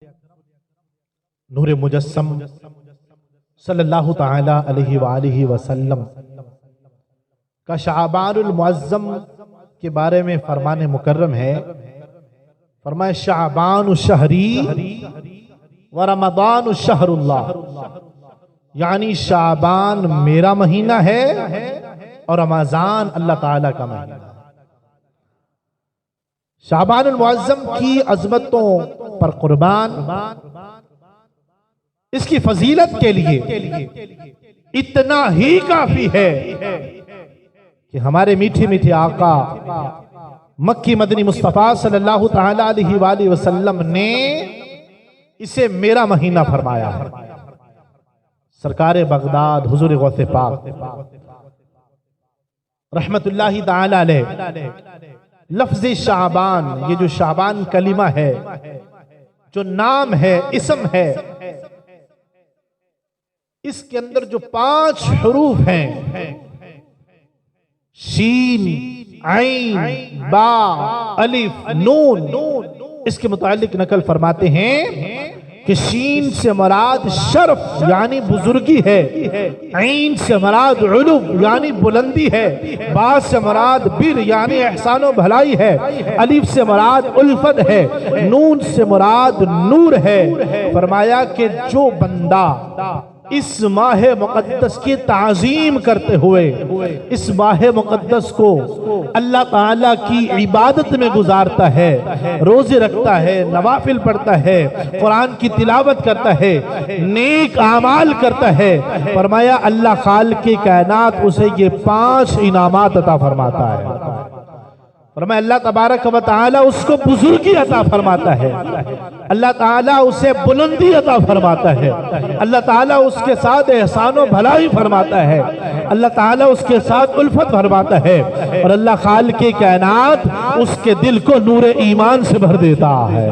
نور مجسم صلی اللہ تعالی علیہ وآلہ وسلم کا شعبان المعظم کے بارے میں فرمان مکرم ہے، فرمائے شعبان شہری و رمضان شہر اللہ، یعنی شعبان میرا مہینہ ہے اور رمضان اللہ تعالیٰ کا مہینہ ہے۔ شعبان المعظم کی عظمتوں پر قربان، اس کی فضیلت کے لیے اتنا ہی کافی ہے کہ ہمارے میٹھے میٹھے آقا مکی مدنی مصطفیٰ صلی اللہ تعالی علیہ وآلہ وسلم نے اسے میرا مہینہ فرمایا ہے۔ سرکار بغداد حضور غوث پاک رحمت اللہ تعالی علیہ لفظ شعبان، یہ جو شعبان کلمہ ہے، جو نام ہے، اسم ہے، اس کے اندر جو 5 حروف ہیں، شین، عین، با، الف، نون، اس کے متعلق نقل فرماتے ہیں کہ شین سے مراد شرف یعنی بزرگی ہے، عین سے مراد علو یعنی بلندی ہے، با سے مراد بر یعنی احسان و بھلائی ہے، الف سے مراد الفت ہے، نون سے مراد نور ہے۔ فرمایا کہ جو بندہ اس ماہ مقدس کی تعظیم کرتے ہوئے اس ماہ مقدس کو اللہ تعالیٰ کی عبادت میں گزارتا ہے، روزے رکھتا ہے، نوافل پڑھتا ہے، قرآن کی تلاوت کرتا ہے، نیک اعمال کرتا ہے، فرمایا اللہ خالق کائنات اسے یہ 5 انعامات عطا فرماتا ہے۔ فرمایا اللہ تبارک و تعالی اس کو بزرگی عطا فرماتا ہے، اللہ تعالیٰ اسے بلندی عطا فرماتا ہے، اللہ تعالیٰ اس کے ساتھ احسان و بھلائی فرماتا ہے، اللہ تعالیٰ اس کے ساتھ الفت فرماتا ہے، اور اللہ خالق کائنات اس کے دل کو نور ایمان سے بھر دیتا ہے۔